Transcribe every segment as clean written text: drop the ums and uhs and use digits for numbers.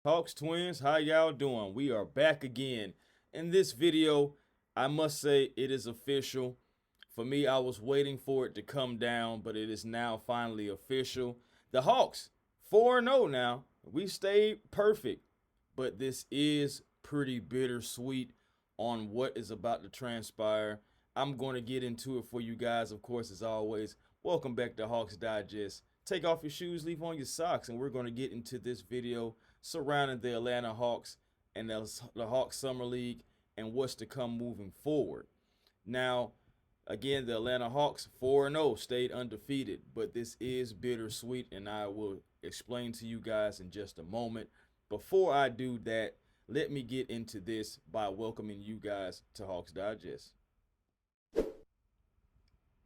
Hawks twins, how y'all doing? We are back again. In this video, I must say it is official. For me, I was waiting for it to come down, but it is now finally official. The Hawks, 4-0 now. We stayed perfect, but this is pretty bittersweet on what is about to transpire. I'm going to get into it for you guys, of course, as always. Welcome back to Hawks Digest. Take off your shoes, leave on your socks, and we're going to get into this video surrounding the Atlanta Hawks and the Hawks Summer League and what's to come moving forward. Now, again, the Atlanta Hawks 4-0 stayed undefeated, but this is bittersweet, and I will explain to you guys in just a moment. Before I do that, let me get into this by welcoming you guys to Hawks Digest.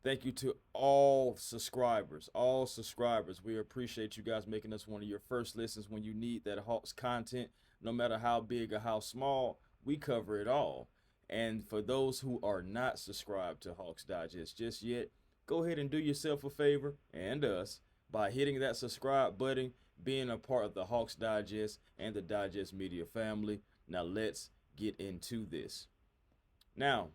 Thank you to all subscribers. All subscribers. We appreciate you guys making us one of your first listens when you need that Hawks content. No matter how big or how small, we cover it all. And for those who are not subscribed to Hawks Digest just yet, go ahead and do yourself a favor and us by hitting that subscribe button, being a part of the Hawks Digest and the Digest Media family. Now let's get into this. Now,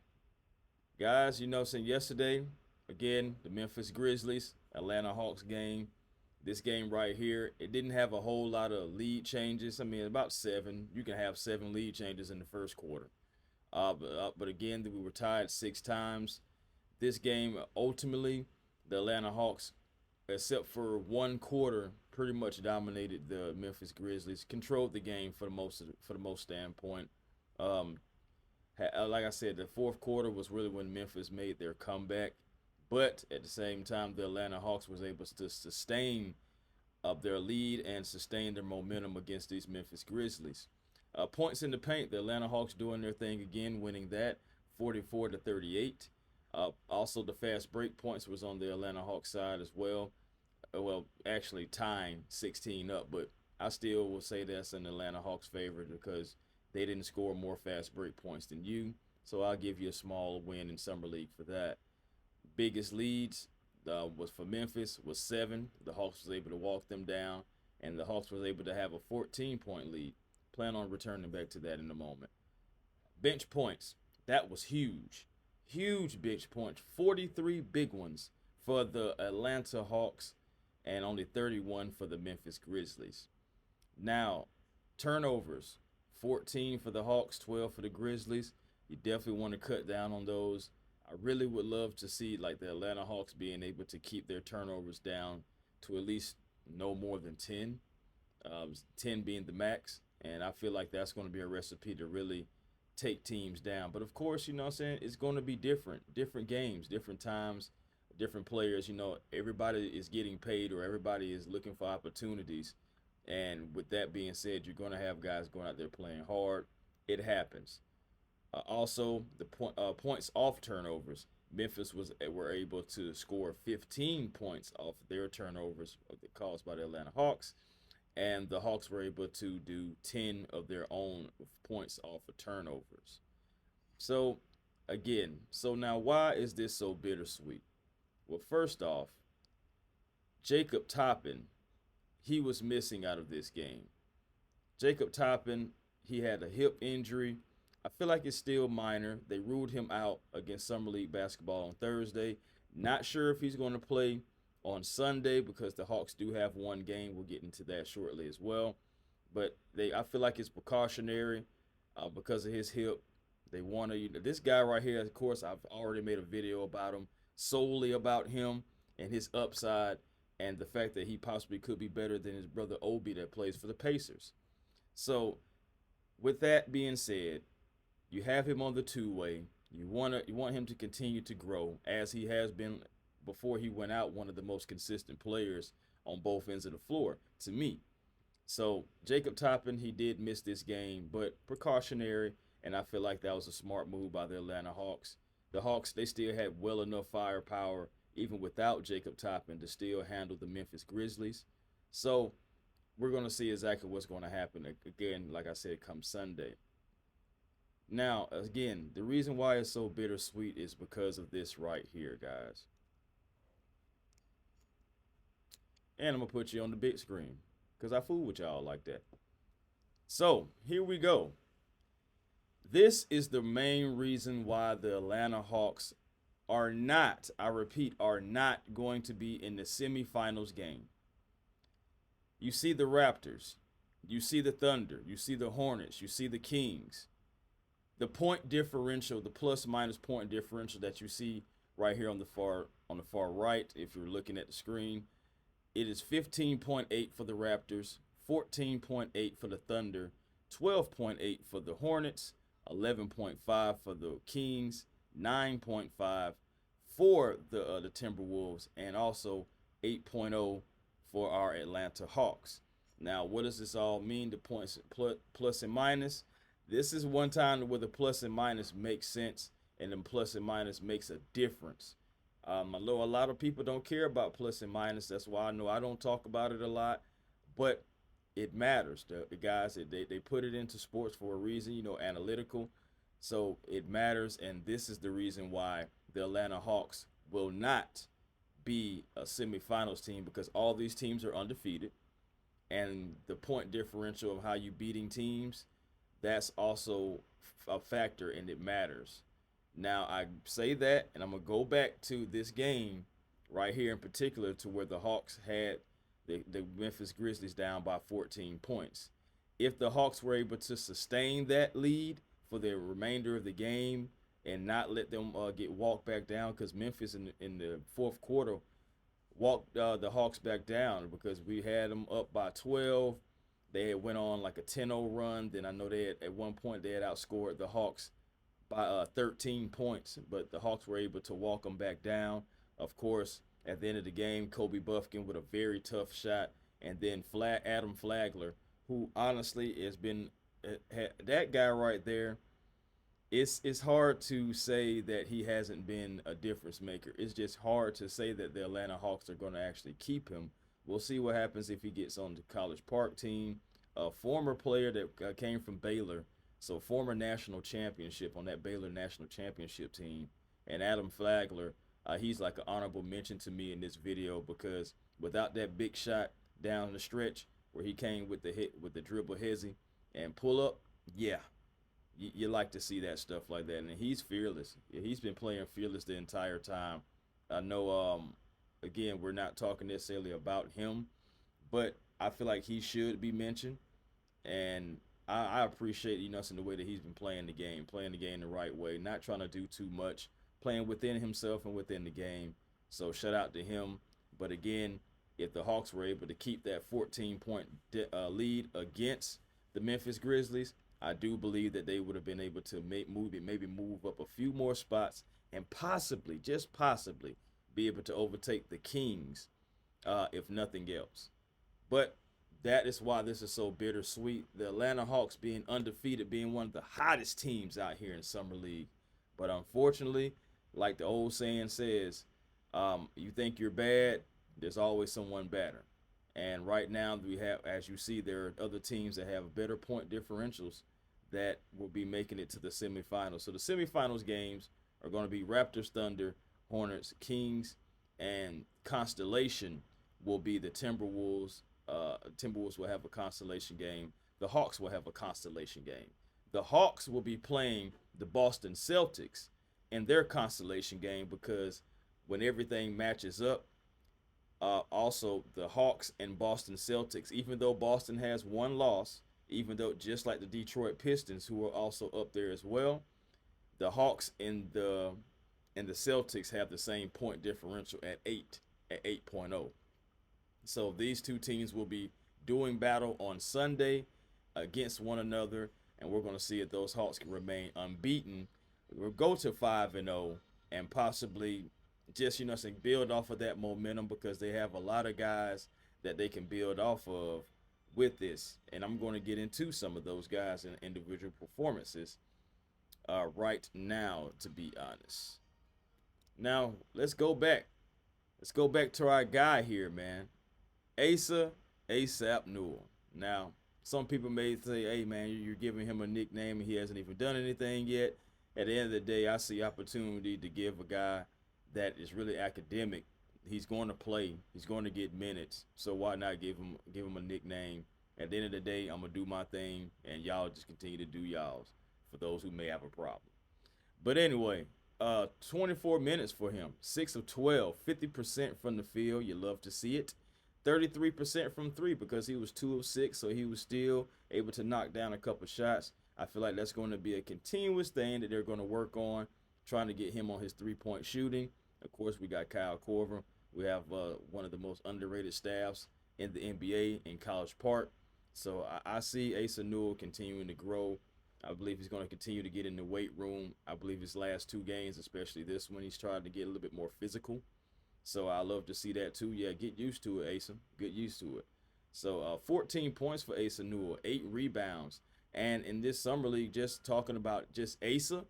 guys, since yesterday, again, the Memphis Grizzlies, Atlanta Hawks game. This game right here, it didn't have a whole lot of lead changes. I mean, about 7. You can have 7 lead changes in the first quarter. But again, we were tied 6 times. This game, ultimately, the Atlanta Hawks, except for one quarter, pretty much dominated the Memphis Grizzlies, controlled the game for the most standpoint. Like I said, the fourth quarter was really when Memphis made their comeback. But at the same time, the Atlanta Hawks was able to sustain up their lead and sustain their momentum against these Memphis Grizzlies. Points in the paint, the Atlanta Hawks doing their thing again, winning that 44-38. Also, the fast break points was on the Atlanta Hawks side as well. Well, actually tying 16 up, but I still will say that's an Atlanta Hawks favor because they didn't score more fast break points than you. So I'll give you a small win in Summer League for that. Biggest leads was for Memphis was 7. The Hawks was able to walk them down, and the Hawks was able to have a 14-point lead. Plan on returning back to that in a moment. Bench points, that was huge. Huge bench points, 43 big ones for the Atlanta Hawks and only 31 for the Memphis Grizzlies. Now, turnovers, 14 for the Hawks, 12 for the Grizzlies. You definitely want to cut down on those. I really would love to see like the Atlanta Hawks being able to keep their turnovers down to at least no more than 10, 10 being the max. And I feel like that's going to be a recipe to really take teams down. But of course, what I'm saying, it's going to be different games, different times, different players. Everybody is getting paid or everybody is looking for opportunities. And with that being said, you're going to have guys going out there playing hard. It happens. Also, the points off turnovers. Memphis were able to score 15 points off their turnovers caused by the Atlanta Hawks, and the Hawks were able to do 10 of their own points off of turnovers. So, again, now why is this so bittersweet? Well, first off, Jacob Toppen, he was missing out of this game. Jacob Toppen, he had a hip injury. I feel like it's still minor. They ruled him out against Summer League basketball on Thursday. Not sure if he's going to play on Sunday because the Hawks do have one game. We'll get into that shortly as well. But I feel like it's precautionary because of his hip. They want to, this guy right here, of course, I've already made a video about him, solely about him and his upside and the fact that he possibly could be better than his brother Obi that plays for the Pacers. So with that being said, you have him on the two-way. You want him to continue to grow as he has been before he went out, one of the most consistent players on both ends of the floor to me. So Jacob Toppin, he did miss this game, but precautionary, and I feel like that was a smart move by the Atlanta Hawks. The Hawks, they still had well enough firepower, even without Jacob Toppin, to still handle the Memphis Grizzlies. So we're going to see exactly what's going to happen again, like I said, come Sunday. Now, again, the reason why it's so bittersweet is because of this right here, guys. And I'm going to put you on the big screen because I fool with y'all like that. So here we go. This is the main reason why the Atlanta Hawks are not, I repeat, are not going to be in the semifinals game. You see the Raptors, you see the Thunder, you see the Hornets, you see the Kings. The point differential, the plus minus point differential that you see right here on the far right, if you're looking at the screen, it is 15.8 for the Raptors, 14.8 for the Thunder, 12.8 for the Hornets, 11.5 for the Kings, 9.5 for the Timberwolves, and also 8.0 for our Atlanta Hawks. Now, what does this all mean? The points plus and minus. This is one time where the plus and minus makes sense, and then plus and minus makes a difference. I know a lot of people don't care about plus and minus. That's why I know I don't talk about it a lot, but it matters. The guys, they put it into sports for a reason, analytical. So it matters, and this is the reason why the Atlanta Hawks will not be a semifinals team, because all these teams are undefeated, and the point differential of how you beating teams, that's also a factor, and it matters. Now, I say that, and I'm going to go back to this game right here in particular, to where the Hawks had the Memphis Grizzlies down by 14 points. If the Hawks were able to sustain that lead for the remainder of the game and not let them get walked back down, because Memphis in the fourth quarter walked the Hawks back down, because we had them up by 12. They had went on like a 10-0 run. Then I know they had, at one point, they had outscored the Hawks by 13 points, but the Hawks were able to walk them back down. Of course, at the end of the game, Kobe Buffkin with a very tough shot, and then Adam Flagler, who honestly has been that guy right there. It's hard to say that he hasn't been a difference maker. It's just hard to say that the Atlanta Hawks are going to actually keep him. We'll see what happens if he gets on the College Park team. A former player that came from Baylor, so former national championship on that Baylor national championship team. And Adam Flagler, he's like an honorable mention to me in this video, because without that big shot down the stretch where he came with the hit, with the dribble hezzy and pull up, yeah, you like to see that stuff like that. And he's fearless. Yeah, he's been playing fearless the entire time. I know, again, we're not talking necessarily about him, but I feel like he should be mentioned. And I appreciate, in the way that he's been playing the game the right way, not trying to do too much, playing within himself and within the game. So shout out to him. But again, if the Hawks were able to keep that 14-point lead against the Memphis Grizzlies, I do believe that they would have been able to maybe move up a few more spots, and possibly, just possibly, be able to overtake the Kings, if nothing else. But that is why this is so bittersweet. The Atlanta Hawks being undefeated, being one of the hottest teams out here in Summer League. But unfortunately, like the old saying says, you think you're bad, there's always someone better. And right now, we have, as you see, there are other teams that have better point differentials that will be making it to the semifinals. So the semifinals games are going to be Raptors, Thunder, Hornets, Kings, and Constellation will be the Timberwolves. Timberwolves will have a constellation game. The Hawks will have a constellation game. The Hawks will be playing the Boston Celtics in their constellation game, because when everything matches up, also the Hawks and Boston Celtics, even though Boston has one loss, even though just like the Detroit Pistons, who are also up there as well, the Hawks and the Celtics have the same point differential at 8.0. So these two teams will be doing battle on Sunday against one another, and we're going to see if those Hawks can remain unbeaten. We'll go to 5-0 and possibly just, build off of that momentum, because they have a lot of guys that they can build off of with this. And I'm going to get into some of those guys in individual performances right now, to be honest. Now, let's go back. Let's go back to our guy here, man. Asa Newell. Now, some people may say, hey, man, you're giving him a nickname and he hasn't even done anything yet. At the end of the day, I see opportunity to give a guy that is really academic. He's going to play. He's going to get minutes. So why not give him a nickname At the end of the day, I'm going to do my thing, and y'all just continue to do y'all's for those who may have a problem. But anyway, 24 minutes for him, 6 of 12, 50% from the field. You love to see it. 33% from three because he was 2 of 6, so he was still able to knock down a couple shots. I feel like that's going to be a continuous thing that they're going to work on, trying to get him on his three-point shooting. Of course, we got Kyle Korver. We have one of the most underrated staffs in the NBA in College Park. So I see Asa Newell continuing to grow. I believe he's going to continue to get in the weight room. I believe his last 2 games, especially this one, he's trying to get a little bit more physical. So I love to see that too. Yeah, get used to it, Asa. Get used to it. So 14 points for Asa Newell, 8 rebounds. And in this summer league, just talking about just Asa,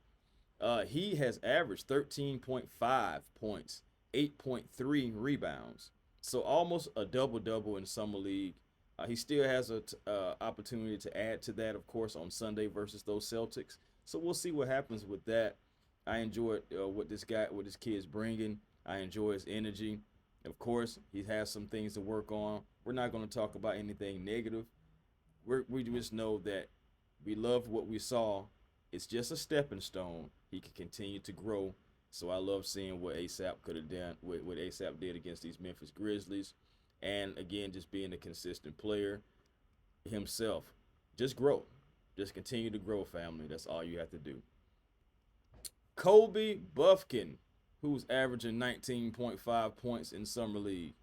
he has averaged 13.5 points, 8.3 rebounds. So almost a double-double in summer league. He still has an opportunity to add to that, of course, on Sunday versus those Celtics. So we'll see what happens with that. I enjoy what this kid's bringing. I enjoy his energy. Of course, he has some things to work on. We're not going to talk about anything negative. We just know that we love what we saw. It's just a stepping stone. He can continue to grow. So I love seeing what ASAP could have done, what ASAP did against these Memphis Grizzlies. And again, just being a consistent player himself. Just grow. Just continue to grow, family. That's all you have to do. Kobe Buffkin, who's averaging 19.5 points in Summer League.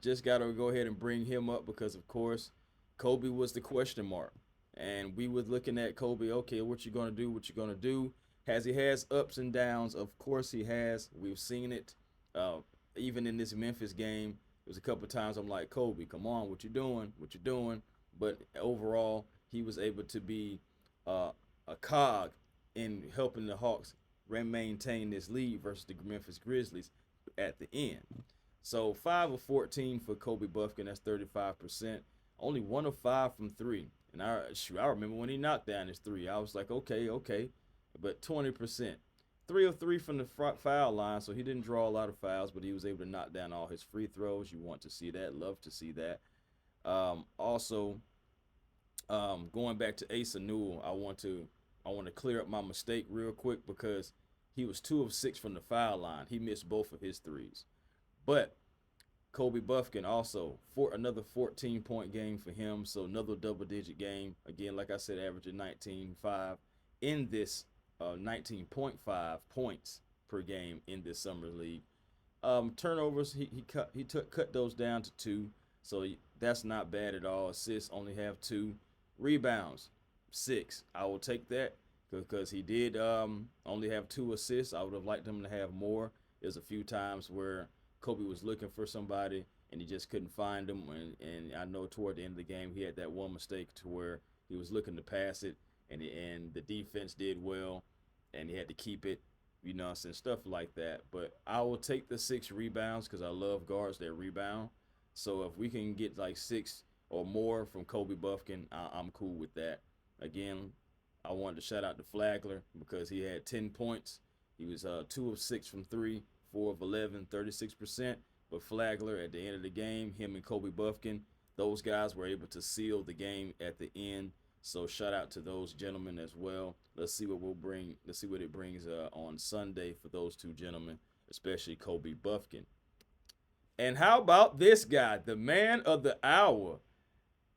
Just got to go ahead and bring him up because, of course, Kobe was the question mark. And we were looking at Kobe, okay, what you going to do, what you going to do. He has ups and downs. Of course he has. We've seen it. Even in this Memphis game, there was a couple of times I'm like, Kobe, come on, what you doing? What you doing? But overall, he was able to be a cog in helping the Hawks maintain this lead versus the Memphis Grizzlies at the end. So 5 of 14 for Kobe Buffkin, that's 35%. Only 1 of 5 from 3. And I remember when he knocked down his 3, I was like, okay. But 20%. 3 of 3 from the foul line, so he didn't draw a lot of fouls, but he was able to knock down all his free throws. You want to see that. Love to see that. Also, going back to Asa Newell, I want to clear up my mistake real quick because he was 2 of 6 from the foul line. He missed both of his threes. But Kobe Buffkin also, another 14-point game for him, so another double-digit game. Again, like I said, averaging 19.5 in this 19.5 points per game in this summer league. Turnovers, he cut those down to 2, so that's not bad at all. Assists only have 2. Rebounds, 6. I will take that because he did only have 2 assists. I would have liked him to have more. There's a few times where Kobe was looking for somebody and he just couldn't find him. And I know toward the end of the game he had that one mistake to where he was looking to pass it and the defense did well and he had to keep it, and stuff like that. But I will take the 6 rebounds because I love guards that rebound. So if we can get like 6 or more from Kobe Buffkin, I'm cool with that. Again, I wanted to shout out to Flagler because he had 10 points. He was 2 of 6 from 3, 4 of 11, 36%. But Flagler, at the end of the game, him and Kobe Buffkin, those guys were able to seal the game at the end. So shout out to those gentlemen as well. Let's see what it brings on Sunday for those 2 gentlemen, especially Kobe Buffkin. And how about this guy, the man of the hour?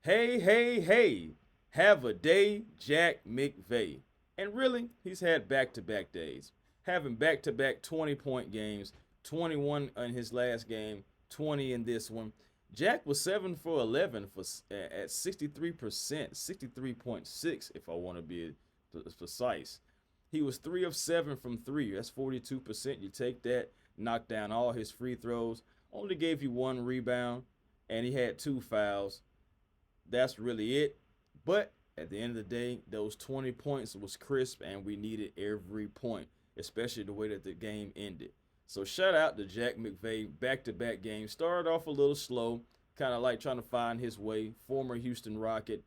Hey, have a day, Jack McVey. And really, he's had back-to-back days. Having back-to-back 20-point games, 21 in his last game, 20 in this one. Jack was 7 for 11 at 63%, 63.6 if I want to be precise. He was 3 of 7 from 3. That's 42%. You take that, knock down all his free throws. Only gave you 1 rebound, and he had 2 fouls. That's really it. But at the end of the day, those 20 points was crisp, and we needed every point, especially the way that the game ended. So shout out to Jack McVey, back-to-back games. Started off a little slow, kind of like trying to find his way, former Houston Rocket.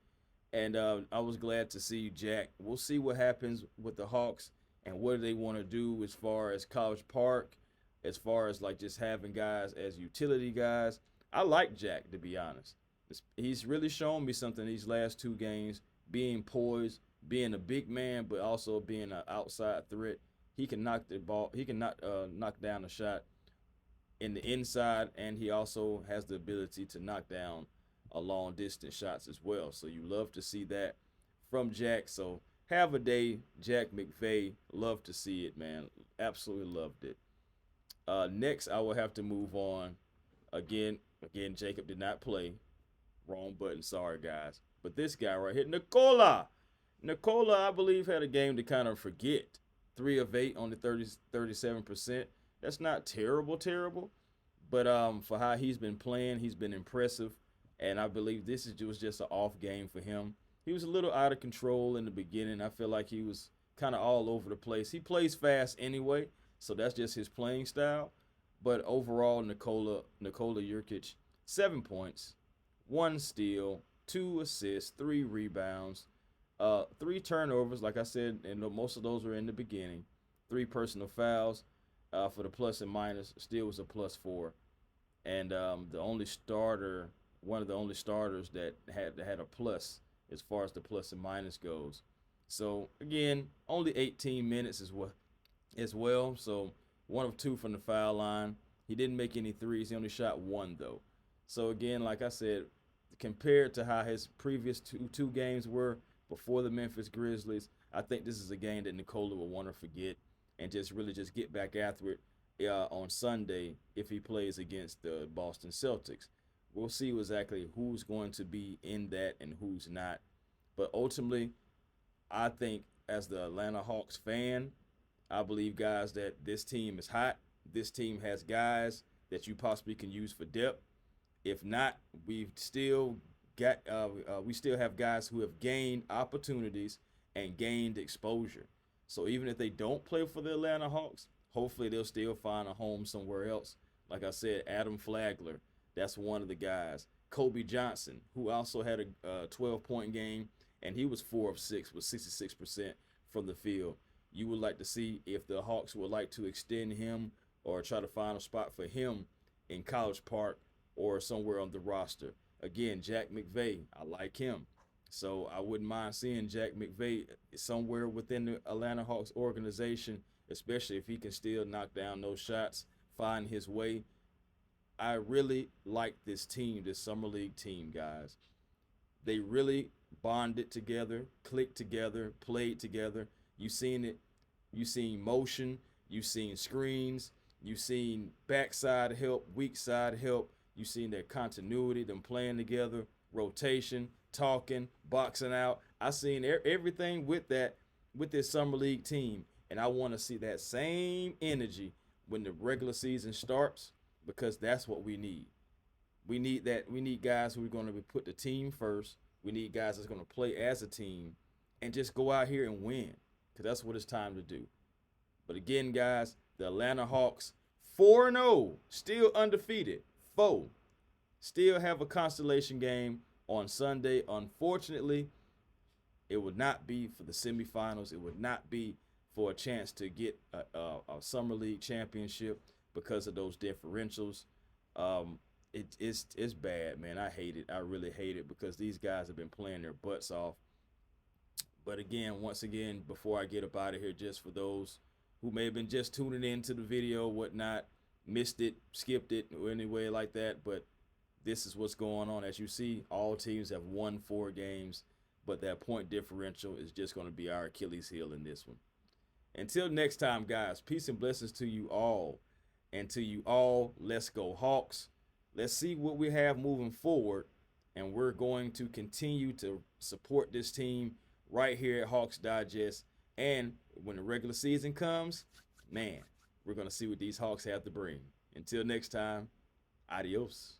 And I was glad to see Jack. We'll see what happens with the Hawks and what do they want to do as far as College Park, as far as like just having guys as utility guys. I like Jack, to be honest. He's really shown me something these last 2 games, being poised, being a big man, but also being an outside threat. He can knock the ball. He can knock down a shot in the inside, and he also has the ability to knock down a long distance shots as well. So you love to see that from Jack. So have a day, Jack McVey. Love to see it, man. Absolutely loved it. Next, I will have to move on. Again, Jacob did not play. Wrong button. Sorry, guys. But this guy right here, Nicola. Nicola, I believe, had a game to kind of forget. 3 of 8 on the 37%. That's not terrible. But for how he's been playing, he's been impressive. And I believe was just an off game for him. He was a little out of control in the beginning. I feel like he was kind of all over the place. He plays fast anyway, so that's just his playing style. But overall, Nikola Jokic, 7 points, 1 steal, 2 assists, 3 rebounds, 3 turnovers. Like I said, and most of those were in the beginning. 3 personal fouls. For the plus and minus, still was a +4. And one of the only starters that had a plus as far as the plus and minus goes. So again, only 18 minutes as well. So 1 of 2 from the foul line. He didn't make any threes. He only shot 1 though. So again, like I said, compared to how his previous two games were before the Memphis Grizzlies, I think this is a game that Nikola will want to forget and just really just get back after it on Sunday if he plays against the Boston Celtics. We'll see exactly who's going to be in that and who's not. But ultimately, I think as the Atlanta Hawks fan, I believe, guys, that this team is hot. This team has guys that you possibly can use for depth. If not, we still have guys who have gained opportunities and gained exposure. So even if they don't play for the Atlanta Hawks, hopefully they'll still find a home somewhere else. Like I said, Adam Flagler, that's one of the guys. Kobe Johnson, who also had a 12-point game, and he was 4 of 6 with 66% from the field. You would like to see if the Hawks would like to extend him or try to find a spot for him in College Park or somewhere on the roster. Again, Jack McVey, I like him. So I wouldn't mind seeing Jack McVey somewhere within the Atlanta Hawks organization, especially if he can still knock down those shots, find his way. I really like this team, this Summer League team, guys. They really bonded together, clicked together, played together. You've seen it. You've seen motion. You've seen screens. You've seen backside help, weak side help. You've seen their continuity, them playing together, rotation, talking, boxing out. I've seen everything with this Summer League team, and I want to see that same energy when the regular season starts, because that's what we need. We need that. We need guys who are going to put the team first. We need guys that's going to play as a team and just go out here and win, because that's what it's time to do. But again, guys, the Atlanta Hawks, 4-0, still undefeated. 4, still have a constellation game on Sunday. Unfortunately, it would not be for the semifinals. It would not be for a chance to get a Summer League championship because of those differentials. It's bad, man. I hate it. I really hate it because these guys have been playing their butts off. But again, once again, before I get up out of here, just for those who may have been just tuning into the video, whatnot, missed it, skipped it, or any way like that, but this is what's going on. As you see, all teams have won 4 games, but that point differential is just going to be our Achilles heel in this one. Until next time, guys, peace and blessings to you all. And to you all, let's go Hawks. Let's see what we have moving forward, and we're going to continue to support this team right here at Hawks Digest. And when the regular season comes, man, we're going to see what these Hawks have to bring. Until next time, adios.